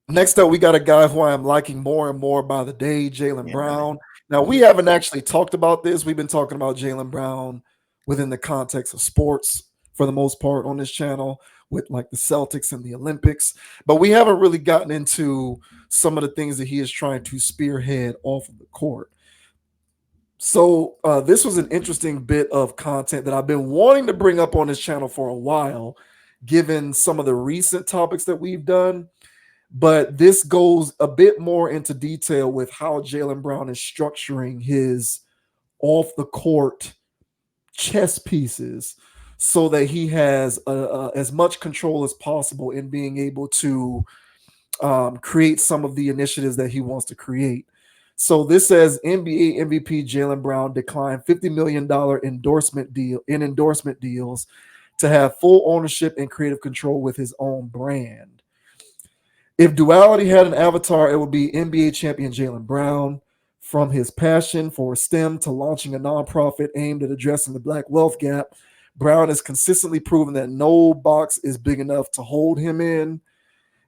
Next up, we got a guy who I am liking more and more by the day, Jaylen Yeah, man. Brown. Now, we Yeah. haven't actually talked about this. We've been talking about Jaylen Brown within the context of sports for the most part on this channel with like the Celtics and the Olympics, but we haven't really gotten into some of the things that he is trying to spearhead off of the court. So, this was an interesting bit of content that I've been wanting to bring up on this channel for a while, given some of the recent topics that we've done, but this goes a bit more into detail with how Jaylen Brown is structuring his off the court chess pieces so that he has as much control as possible in being able to create some of the initiatives that he wants to create. So this says NBA MVP Jaylen Brown declined $50 million endorsement deals to have full ownership and creative control with his own brand. If duality had an avatar, it would be NBA champion Jaylen Brown. From his passion for STEM to launching a nonprofit aimed at addressing the Black wealth gap, Brown has consistently proven that no box is big enough to hold him in.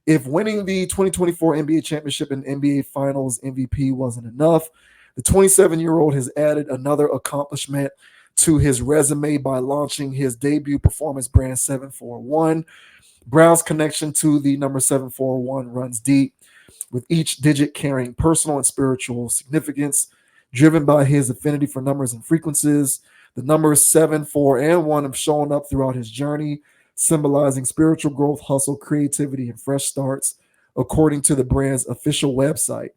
If winning the 2024 NBA championship and NBA Finals MVP wasn't enough, the 27-year-old has added another accomplishment to his resume by launching his debut performance brand 741. Brown's connection to the number 741 runs deep, with each digit carrying personal and spiritual significance. Driven by his affinity for numbers and frequencies, the numbers 7, 4, and 1 have shown up throughout his journey, symbolizing spiritual growth, hustle, creativity, and fresh starts, according to the brand's official website.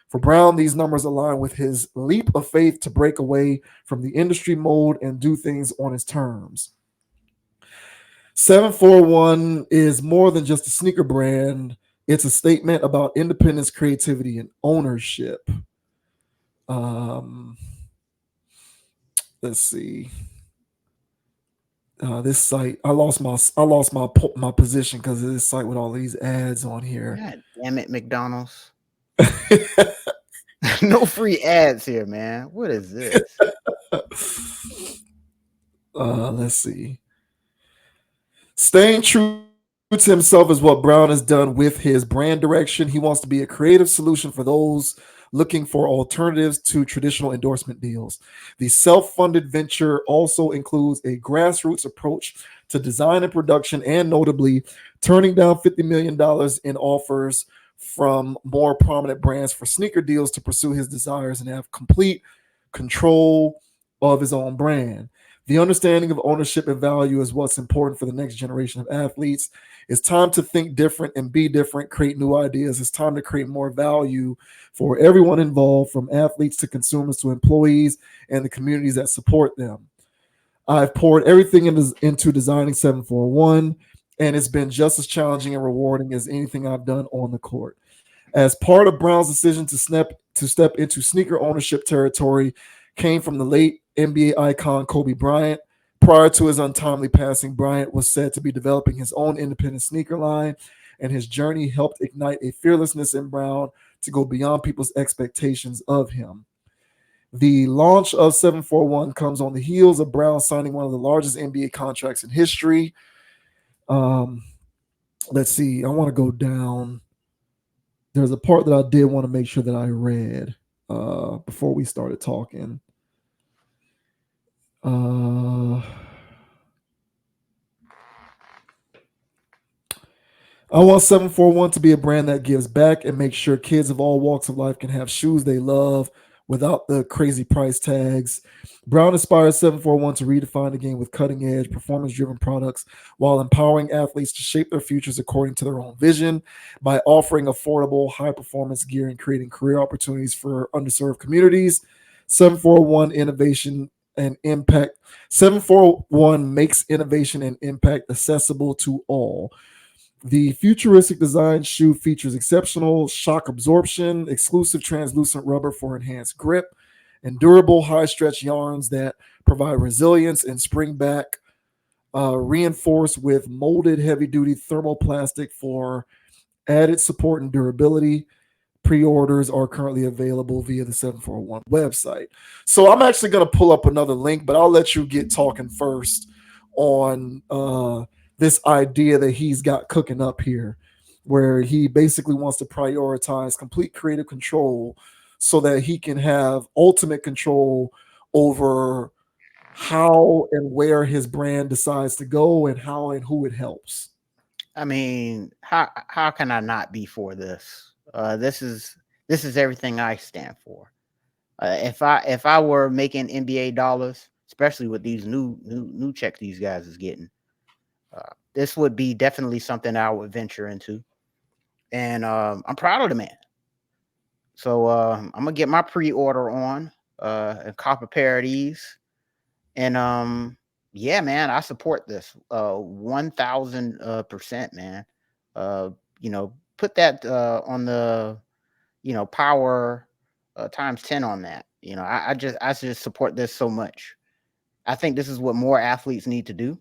For Brown, these numbers align with his leap of faith to break away from the industry mold and do things on his terms. 741 is more than just a sneaker brand. It's a statement about independence, creativity, and ownership. Um, let's see. This site, I lost my position because of this site with all these ads on here. God damn it, McDonald's. No free ads here, man. What is this? Let's see. Staying true to himself is what Brown has done with his brand direction. He wants to be a creative solution for those looking for alternatives to traditional endorsement deals. The self funded venture also includes a grassroots approach to design and production, and notably, turning down $50 million in offers from more prominent brands for sneaker deals to pursue his desires and have complete control of his own brand. The understanding of ownership and value is what's important for the next generation of athletes. It's time to think different and be different, create new ideas. It's time to create more value for everyone involved, from athletes to consumers to employees and the communities that support them. I've poured everything into designing 741, and it's been just as challenging and rewarding as anything I've done on the court. As part of Brown's decision to step into sneaker ownership territory came from the late NBA icon Kobe Bryant. Prior to his untimely passing, Bryant was said to be developing his own independent sneaker line, and his journey helped ignite a fearlessness in Brown to go beyond people's expectations of him. The launch of 741 comes on the heels of Brown signing one of the largest NBA contracts in history. Um, let's see, I want to go down. There's a part that I did want to make sure that I read before we started talking. Uh, I want 741 to be a brand that gives back and makes sure kids of all walks of life can have shoes they love without the crazy price tags. Brown inspires 741 to redefine the game with cutting edge, performance driven products while empowering athletes to shape their futures according to their own vision by offering affordable, high performance gear and creating career opportunities for underserved communities. 741 innovation and impact. 741 makes innovation and impact accessible to all. The futuristic design shoe features exceptional shock absorption, exclusive translucent rubber for enhanced grip, and durable high stretch yarns that provide resilience and spring back, reinforced with molded heavy duty thermoplastic for added support and durability. Pre-orders are currently available via the 741 website. So I'm actually going to pull up another link, but I'll let you get talking first on this idea that he's got cooking up here. where he basically wants to prioritize complete creative control so that he can have ultimate control over how and where his brand decides to go and how and who it helps. I mean, how can I not be for this? This is everything I stand for. If I were making NBA dollars, especially with these new checks these guys is getting, this would be definitely something I would venture into. And I'm proud of the man. So I'm gonna get my pre-order on and cop a pair of these. And yeah, man, I support this 1,000%, man. Uh, put that on the power times 10 on that. I just support this so much. I think this is what more athletes need to do.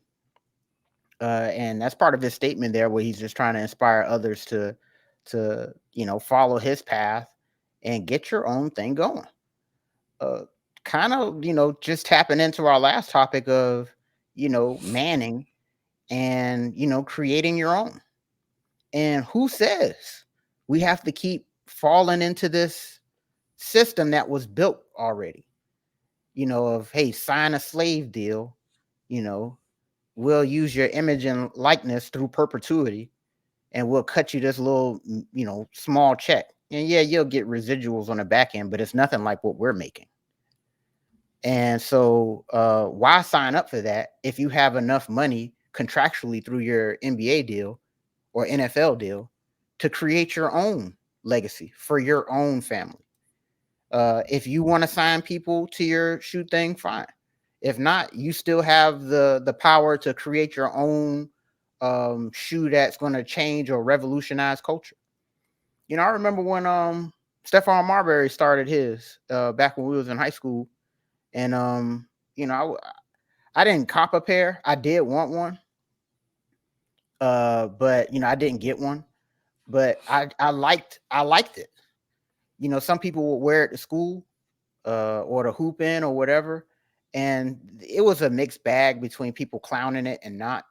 And that's part of his statement there, where he's just trying to inspire others to follow his path and get your own thing going. Uh, Kind of just tapping into our last topic of manning and creating your own. And who says we have to keep falling into this system that was built already? Of, hey, sign a slave deal, you know, we'll use your image and likeness through perpetuity, and we'll cut you this little, small check. And yeah, you'll get residuals on the back end, but it's nothing like what we're making. And so, why sign up for that if you have enough money contractually through your NBA deal or NFL deal to create your own legacy for your own family? If you want to sign people to your shoe thing, fine. If not, you still have the power to create your own shoe that's going to change or revolutionize culture. I remember when Stephon Marbury started his back when we was in high school, and you know, I didn't cop a pair. I did want one, but I didn't get one. But I liked it. Some people would wear it to school, or to hoop in or whatever, and it was a mixed bag between people clowning it and not.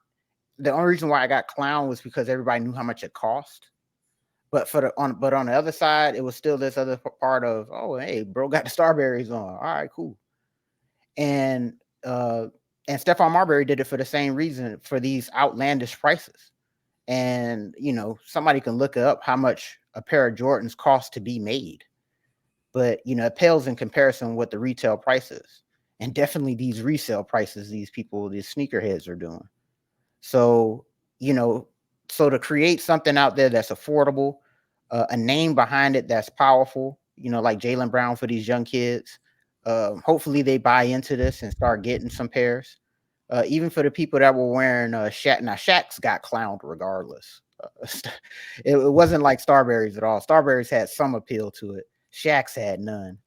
The only reason why I got clowned was because everybody knew how much it cost. But on the other side, it was still this other part of, oh, hey, bro got the Starberries on. All right, cool. And uh and Stephon Marbury did it for the same reason, for these outlandish prices. And somebody can look up how much a pair of Jordans cost to be made, but it pales in comparison with the retail prices, and definitely these resale prices these sneakerheads are doing. So, you know, so to create something out there that's affordable, a name behind it that's powerful, like Jaylen Brown for these young kids, hopefully they buy into this and start getting some pairs. Even for the people that were wearing Shaq. Now, Shaq's got clowned regardless. It wasn't like Starberries at all. Starberries had some appeal to it. Shaq's had none.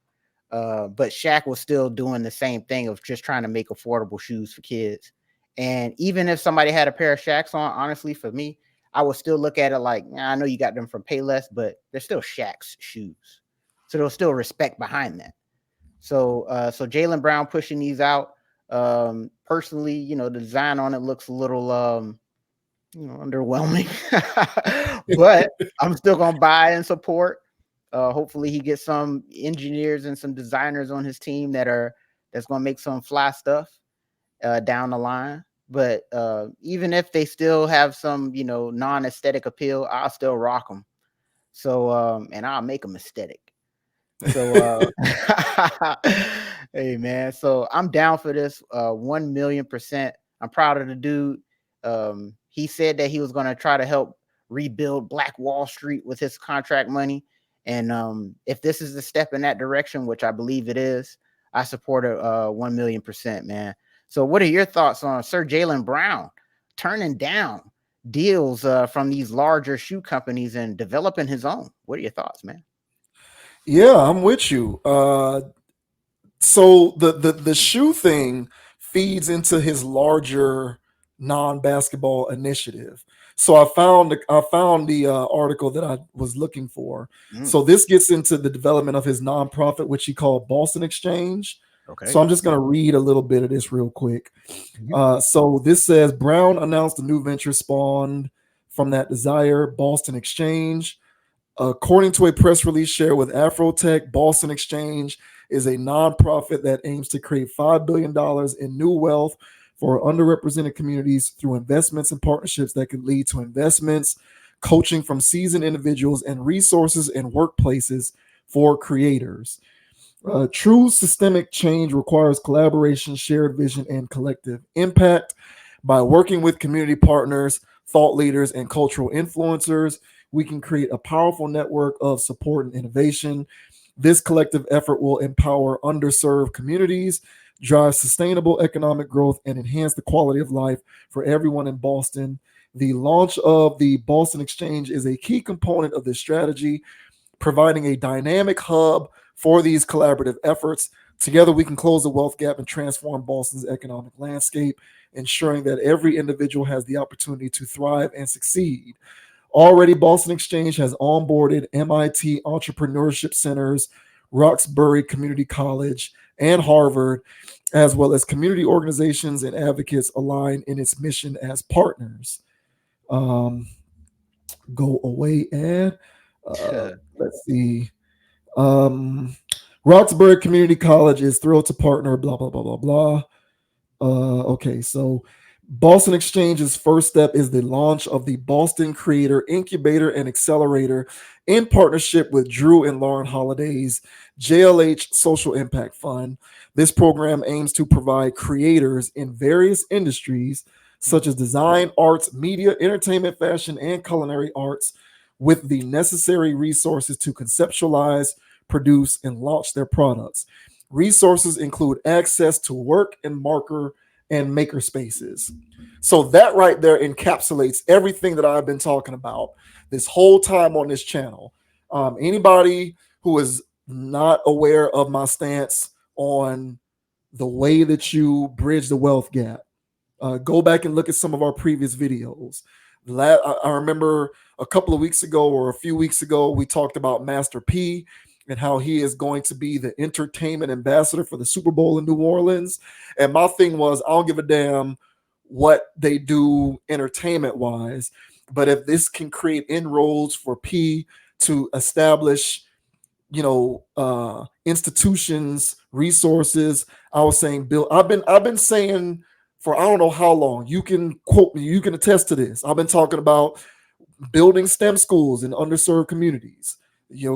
But Shaq was still doing the same thing of just trying to make affordable shoes for kids. And even if somebody had a pair of Shaqs on, honestly, for me, I would still look at it like, I know you got them from Payless, but they're still Shaq's shoes. So there's still respect behind that. So Jaylen Brown pushing these out. Personally, the design on it looks a little underwhelming, but I'm still gonna buy and support. Hopefully he gets some engineers and some designers on his team that's gonna make some fly stuff down the line. But even if they still have some non-aesthetic appeal, I'll still rock them. So and I'll make them aesthetic. So hey man, so I'm down for this 1,000,000%. I'm proud of the dude. He said that he was going to try to help rebuild Black Wall Street with his contract money. And if this is a step in that direction, which I believe it is, I support it 1,000,000%, man. So what are your thoughts on Sir Jaylen Brown turning down deals from these larger shoe companies and developing his own? What are your thoughts, man? Yeah, I'm with you. So the shoe thing feeds into his larger non-basketball initiative. So I found the article that I was looking for. Mm, So this gets into the development of his nonprofit, which he called Boston Exchange. So okay. I'm just going to read a little bit of this real quick. Mhm. So this says Brown announced a new venture spawned from that desire. Boston Exchange. According to a press release shared with Afrotech, Boston Exchange is a nonprofit that aims to create $5 billion in new wealth for underrepresented communities through investments and partnerships that could lead to investments, coaching from seasoned individuals, and resources and workplaces for creators. True systemic change requires collaboration, shared vision, and collective impact. By working with community partners, thought leaders, and cultural influencers, we can create a powerful network of support and innovation. This collective effort will empower underserved communities, drive sustainable economic growth, and enhance the quality of life for everyone in Boston. The launch of the Boston Exchange is a key component of this strategy, providing a dynamic hub for these collaborative efforts. Together, we can close the wealth gap and transform Boston's economic landscape, ensuring that every individual has the opportunity to thrive and succeed. Already, Boston Exchange has onboarded MIT Entrepreneurship Centers, Roxbury Community College, and Harvard, as well as community organizations and advocates aligned in its mission as partners. Um, Go away and let's see. Um, Roxbury Community College is thrilled to partner, blah, blah, blah, blah, blah. Okay, so Boston Exchange's first step is the launch of the Boston Creator Incubator and Accelerator in partnership with Drew and Lauren Holiday's JLH Social Impact Fund. This program aims to provide creators in various industries such as design, arts, media, entertainment, fashion, and culinary arts with the necessary resources to conceptualize, produce, and launch their products. Resources include access to work and marker and maker spaces. So that right there encapsulates everything that I've been talking about this whole time on this channel. Anybody who is not aware of my stance on the way that you bridge the wealth gap, go back and look at some of our previous videos. I remember a couple of weeks ago or a few weeks ago, we talked about Master P and how he is going to be the entertainment ambassador for the Super Bowl in New Orleans. And my thing was, I don't give a damn what they do entertainment wise, but if this can create inroads for P to establish, institutions, resources. I was saying, Bill, I've been saying for I don't know how long. You can quote me, you can attest to this. I've been talking about building STEM schools in underserved communities.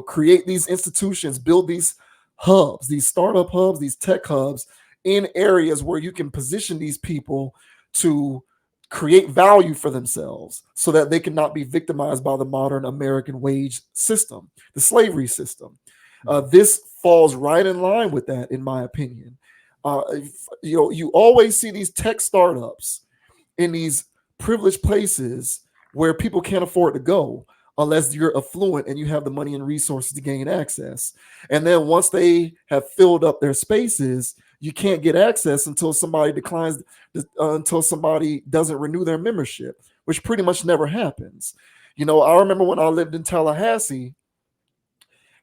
Create these institutions, build these hubs, these startup hubs, these tech hubs in areas where you can position these people to create value for themselves so that they cannot be victimized by the modern American wage system, the slavery system. This falls right in line with that, in my opinion. You always see these tech startups in these privileged places where people can't afford to go unless you're affluent and you have the money and resources to gain access. And then once they have filled up their spaces, you can't get access until somebody declines, until somebody doesn't renew their membership, which pretty much never happens. I remember when I lived in Tallahassee,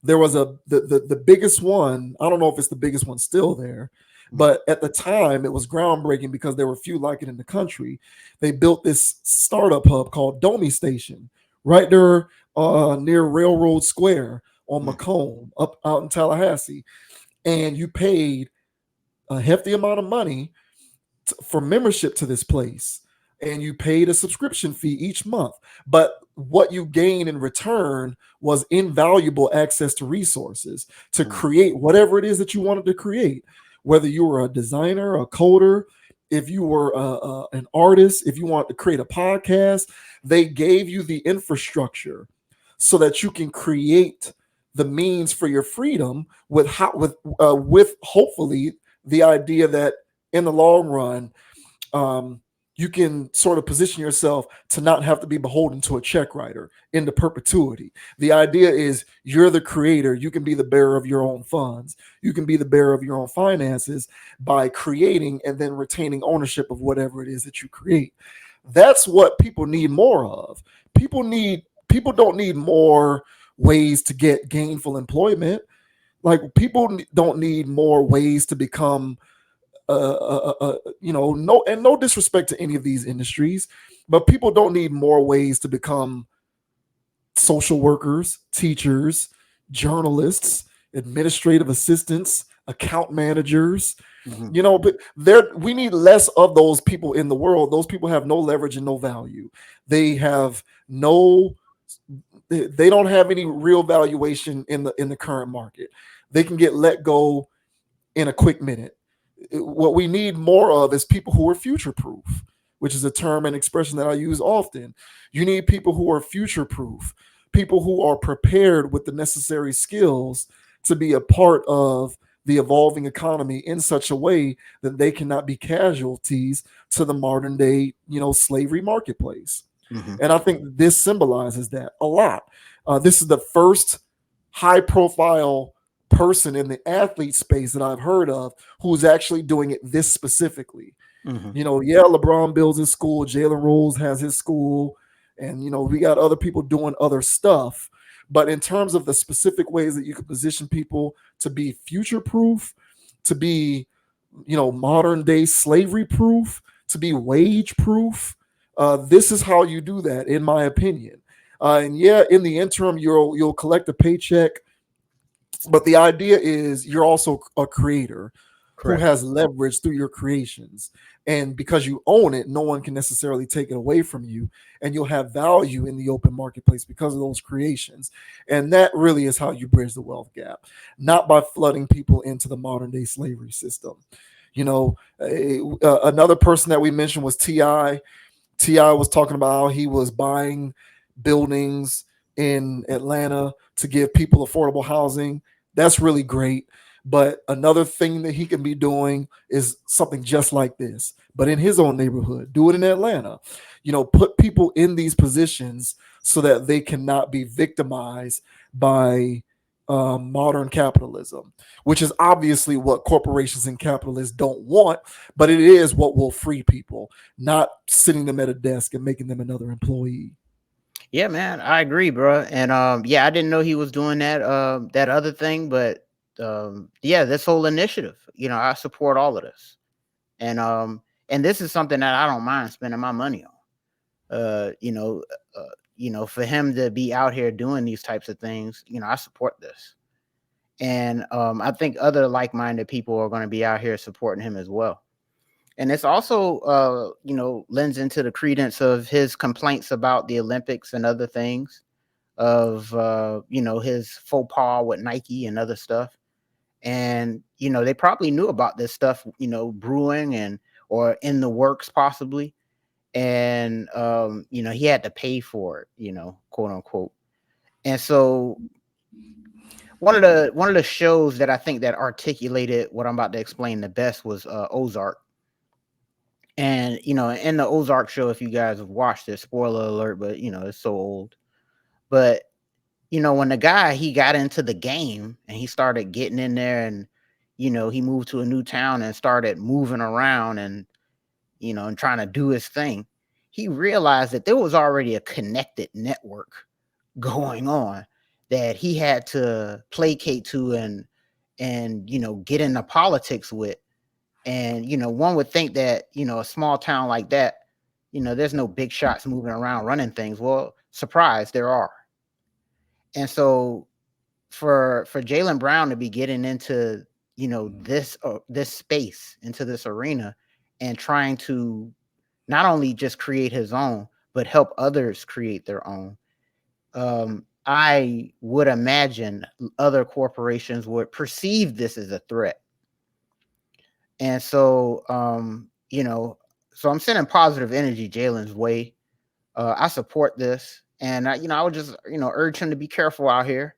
there was the biggest one. I don't know if it's the biggest one still there, but at the time it was groundbreaking because there were few like it in the country. They built this startup hub called Domi Station right there near Railroad Square on Macomb, up out in Tallahassee, and you paid a hefty amount of money for membership to this place, and you paid a subscription fee each month. But what you gain in return was invaluable access to resources to create whatever it is that you wanted to create, whether you were a designer, a coder, if you were an artist, if you wanted to create a podcast. They gave you the infrastructure so that you can create the means for your freedom with hopefully the idea that in the long run, you can sort of position yourself to not have to be beholden to a check writer into perpetuity. The idea is you're the creator. You can be the bearer of your own funds. You can be the bearer of your own finances by creating and then retaining ownership of whatever it is that you create. That's what people need more of. People don't need more ways to get gainful employment. Like, people don't need more ways to become no disrespect to any of these industries, but people don't need more ways to become social workers, teachers, journalists, administrative assistants, account managers. Mhm. But we need less of those people in the world. Those people have no leverage and no value. They have no they don't have any real valuation in the current market. They can get let go in a quick minute. What we need more of is people who are future proof, which is a term and expression that I use often. You need people who are future proof, people who are prepared with the necessary skills to be a part of the evolving economy in such a way that they cannot be casualties to the modern day, slavery marketplace. Mhm. And I think this symbolizes that a lot. This is the first high profile person in the athlete space that I've heard of who's actually doing it this specifically. Mhm. Yeah, LeBron builds his school, Jalen Rose has his school, and we got other people doing other stuff. But in terms of the specific ways that you can position people to be future proof, to be, modern day slavery proof, to be wage proof, this is how you do that, in my opinion. And yeah, in the interim, you'll collect a paycheck, but the idea is you're also a creator who Correct. has leverage through your creations. And because you own it, no one can necessarily take it away from you. And you'll have value in the open marketplace because of those creations. And that really is how you bridge the wealth gap, not by flooding people into the modern day slavery system. Another person that we mentioned was T.I. T.I. was talking about how he was buying buildings in Atlanta to give people affordable housing. That's really great. But another thing that he can be doing is something just like this, but in his own neighborhood. Do it in Atlanta. Put people in these positions so that they cannot be victimized by modern capitalism, which is obviously what corporations and capitalists don't want, but it is what will free people, not sitting them at a desk and making them another employee. Yeah, man, I agree, bro. And yeah, I didn't know he was doing that other thing, but yeah, this whole initiative, I support all of this. And and this is something that I don't mind spending my money on. Uh, you know, for him to be out here doing these types of things, I support this. And I think other like-minded people are going to be out here supporting him as well. And it's also lends into the credence of his complaints about the Olympics and other things, of his faux pas with Nike and other stuff. And they probably knew about this stuff, brewing and or in the works possibly. And he had to pay for it, quote unquote. And so one of the shows that I think that articulated what I'm about to explain the best was Ozark. And in the Ozark show, if you guys have watched it, spoiler alert, but it's so old. But when the guy, he got into the game and he started getting in there, and he moved to a new town and started moving around, and and trying to do his thing, he realized that there was already a connected network going on that he had to placate to, and get into politics with. And one would think that a small town like that, there's no big shots moving around running things. Well, surprise, there are. And so for Jaylen Brown to be getting into this space, into this arena, and trying to not only just create his own but help others create their own, I would imagine other corporations would perceive this as a threat. And so so I'm sending positive energy Jalen's way. I support this, and I would just urge him to be careful out here,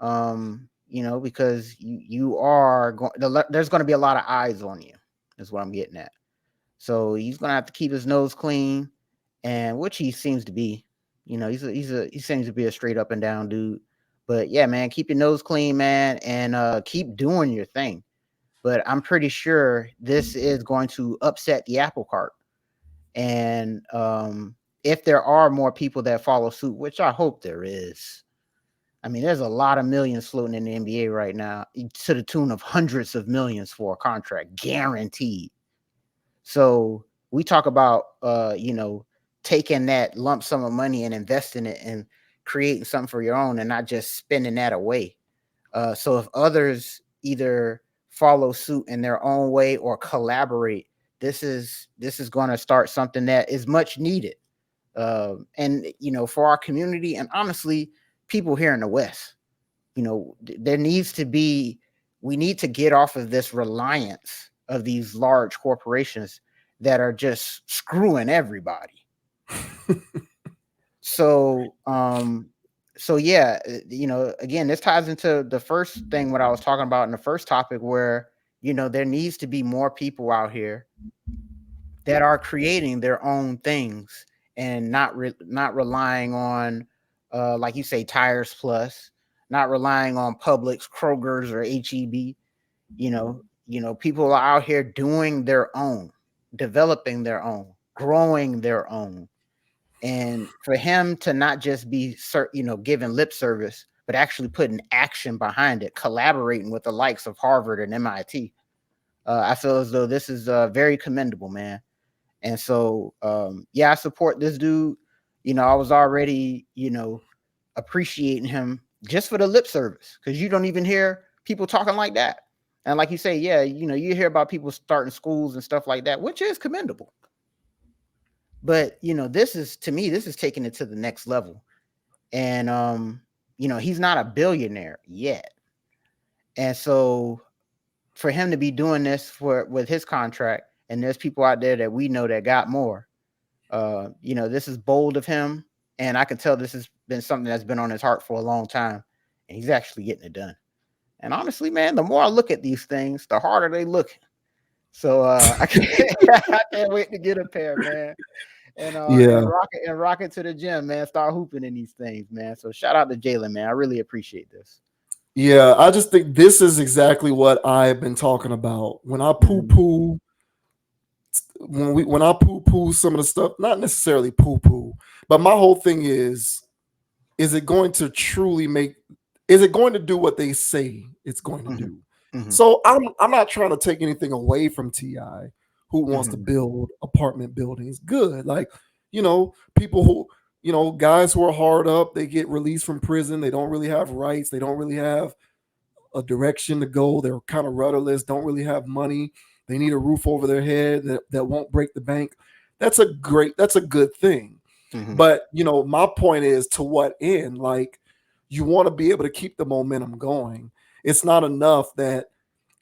because you are going, there's going to be a lot of eyes on you, is what I'm getting at. So he's going to have to keep his nose clean, and which he seems to be. He seems to be a straight up and down dude. But yeah, man, keep your nose clean, man, and keep doing your thing. But I'm pretty sure this is going to upset the apple cart. And if there are more people that follow suit, which I hope there is, I mean, there's a lot of millions floating in the NBA right now, to the tune of hundreds of millions for a contract, guaranteed. So we talk about, taking that lump sum of money and investing it and creating something for your own, and not just spending that away. So if others either follow suit in their own way or collaborate, this is going to start something that is much needed. And for our community, and honestly, people here in the West, there needs to be, we need to get off of this reliance of these large corporations that are just screwing everybody. So yeah, again, this ties into the first thing what I was talking about in the first topic, where there needs to be more people out here that are creating their own things, and not relying on, like you say, Tires Plus, not relying on Publix, Kroger's, or HEB. People are out here doing their own, developing their own, growing their own. And for him to not just be giving lip service, but actually putting action behind it, collaborating with the likes of Harvard and MIT, I feel as though this is very commendable, man. And so, yeah, I support this dude. I was already, appreciating him just for the lip service, because you don't even hear people talking like that. And like you say, yeah, you hear about people starting schools and stuff like that, which is commendable. But this is, to me, this is taking it to the next level. And he's not a billionaire yet. And so for him to be doing this with his contract, and there's people out there that we know that got more, this is bold of him. And I can tell this has been something that's been on his heart for a long time, and he's actually getting it done. And honestly, man, the more I look at these things, the harder they look. So I can't wait to get a pair, man. And Yeah. rock it to the gym, man. Start hooping in these things, man. So shout out to Jaylen, man. I really appreciate this. Yeah, I just think this is exactly what I've been talking about. When I poo poo, when I poo poo some of the stuff, not necessarily poo poo, but my whole thing is it going to truly make? Is it going to do what they say it's going to Mm-hmm. do? Mm-hmm. So I'm not trying to take anything away from Ti, who wants to Mm-hmm. build apartment buildings. Good, like people who guys who are hard up, they get released from prison. They don't really have rights. They don't really have a direction to go. They're kind of rudderless, don't really have money. They need a roof over their head that won't break the bank. That's a good thing. Mm-hmm. But my point is, to what end? Like, you want to be able to keep the momentum going. It's not enough that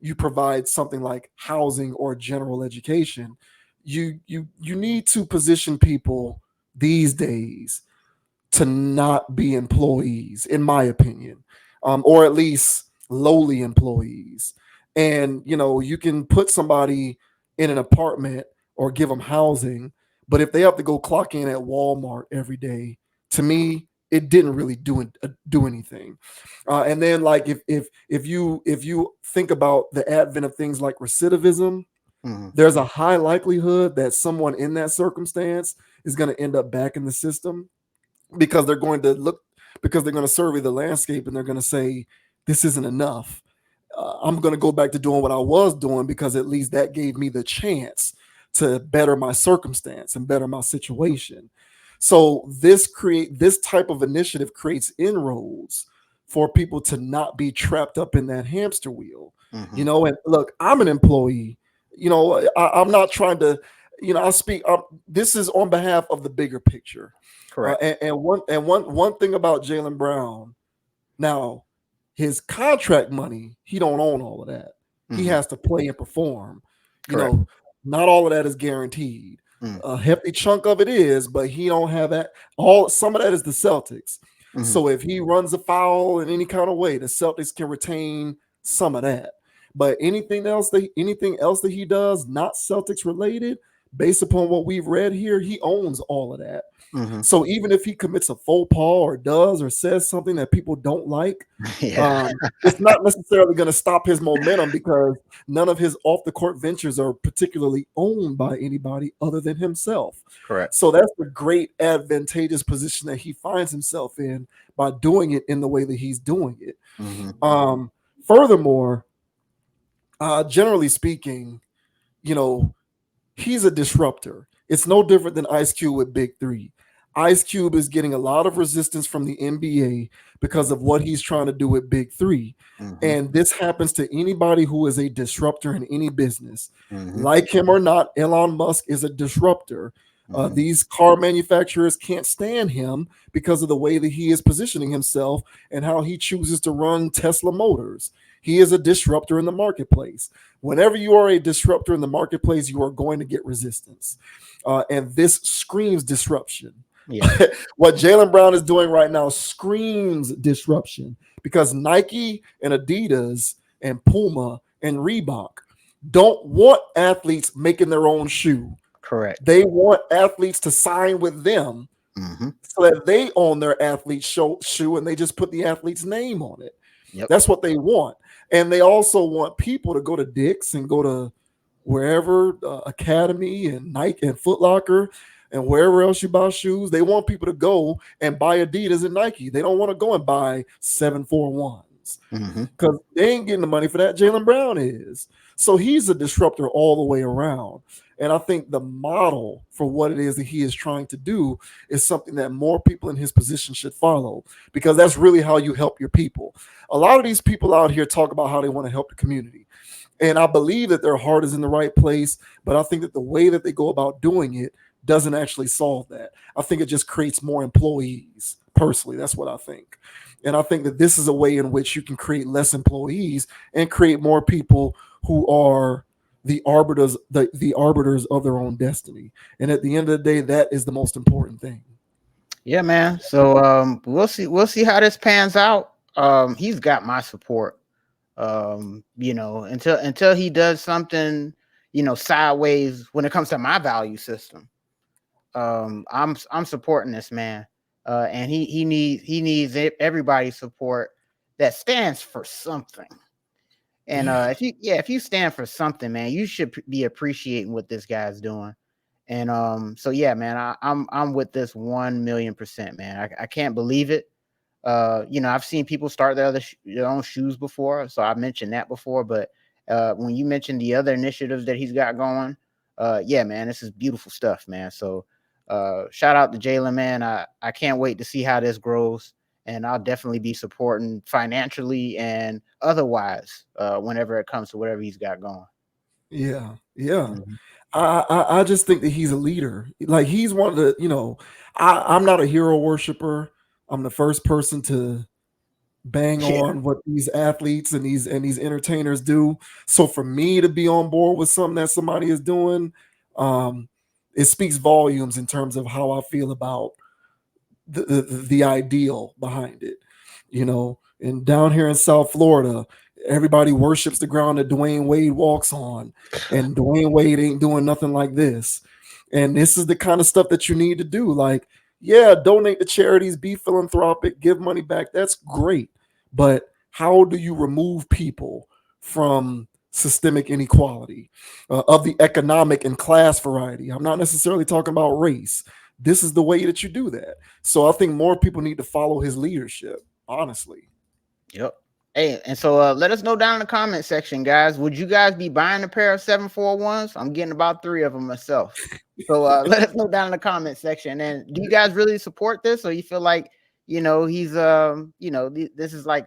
you provide something like housing or general education. You need to position people these days to not be employees, in my opinion, or at least lowly employees. And you can put somebody in an apartment or give them housing, but if they have to go clock in at Walmart every day, to me, it didn't really do anything. And then, like, if you think about the advent of things like recidivism, Mm-hmm. there's a high likelihood that someone in that circumstance is going to end up back in the system, because they're going to survey the landscape and they're going to say, this isn't enough. I'm going to go back to doing what I was doing, because at least that gave me the chance to better my circumstance and better my situation. So this type of initiative creates inroads for people to not be trapped up in that hamster wheel. Mm-hmm. And look, I'm an employee. I'm not trying to, I speak. This is on behalf of the bigger picture. Correct. And one thing about Jaylen Brown, now, his contract money, he don't own all of that. He Mm-hmm. has to play and perform. Correct. Not all of that is guaranteed. Mm. A hefty chunk of it is, but he don't have that. Some of that is the Celtics. Mm-hmm. So if he runs a foul in any kind of way, the Celtics can retain some of that. But anything else that he does, not Celtics related, based upon what we've read here, he owns all of that. Hmm. So even if he commits a faux pas or does or says something that people don't like, Yeah. it's not necessarily going to stop his momentum because none of his off the court ventures are particularly owned by anybody other than himself. Correct. So that's the great advantageous position that he finds himself in by doing it in the way that he's doing it. Hmm. Furthermore, generally speaking, you know, he's a disruptor. It's no different than Ice Cube with Big Three. Ice Cube is getting a lot of resistance from the NBA because of what he's trying to do with Big Three. Hmm. And this happens to anybody who is a disruptor in any business. Hmm. Like him or not, Elon Musk is a disruptor. Hmm. These car manufacturers can't stand him because of the way that he is positioning himself and how he chooses to run Tesla Motors. He is a disruptor in the marketplace. Whenever you are a disruptor in the marketplace, you are going to get resistance. And this screams disruption. Yeah. What Jaylen Brown is doing right now screams disruption because Nike and Adidas and Puma and Reebok don't want athletes making their own shoe. Correct. They want athletes to sign with them Hmm. so that they own their athlete shoe and they just put the athlete's name on it. Yep. That's what they want. And they also want people to go to Dick's and go to wherever Academy and Nike and Foot Locker and wherever else you buy shoes. They want people to go and buy Adidas and Nike. They don't want to go and buy 741s Hmm. because they ain't getting the money for that. Jaylen Brown is. So he's a disruptor all the way around. And I think the model for what it is that he is trying to do is something that more people in his position should follow because that's really how you help your people. A lot of these people out here talk about how they want to help the community. And I believe that their heart is in the right place, but I think that the way that they go about doing it doesn't actually solve that. I think it just creates more employees. Personally, that's what I think. And I think that this is a way in which you can create less employees and create more people who are the arbiters of their own destiny. And at the end of the day, that is the most important thing. Yeah, man. So we'll see how this pans out. He's got my support. Until he does something, sideways when it comes to my value system. I'm supporting this man. And he needs everybody's support that stands for something. And Yeah. if you stand for something, man, you should be appreciating what this guy's doing. And so yeah, man, I'm with this 1,000,000%, man. I can't believe it. I've seen people start their own shoes before, so I mentioned that before. But when you mentioned the other initiatives that he's got going, yeah, man, this is beautiful stuff, man. So shout out to Jaylen, man. I can't wait to see how this grows, and I'll definitely be supporting financially and otherwise whenever it comes to whatever he's got going. Yeah. Yeah. Mhm. I just think that he's a leader. Like he's one of the, I'm not a hero worshiper. I'm the first person to bang Yeah, on what these athletes and these entertainers do. So for me to be on board with something that somebody is doing, um, it speaks volumes in terms of how I feel about the ideal behind it. And down here in South Florida, everybody worships the ground that Dwayne Wade walks on, and Dwayne Wade ain't doing nothing like this. And this is the kind of stuff that you need to do. Like, yeah, donate to charities, be philanthropic, give money back. That's great. But how do you remove people from systemic inequality of the economic and class variety? I'm not necessarily talking about race. This is the way that you do that. So I think more people need to follow his leadership, honestly. yep. Hey, and so let us know down in the comment section, guys. Would you guys be buying a pair of 741s? I'm getting about 3 of them myself. So let us know down in the comment section. And do you guys really support this, or you feel like he's this is like,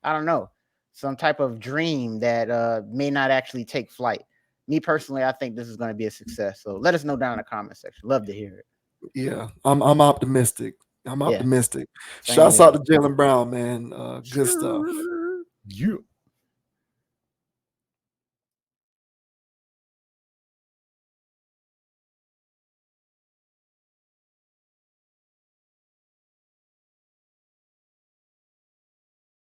I don't know, some type of dream that may not actually take flight? Me personally, I think this is going to be a success. So let us know down in the comment section. Love to hear it. Yeah, I'm optimistic. I'm Yeah, optimistic. same Shouts here. out to Jaylen Brown, man. Good stuff. Sure. Yeah.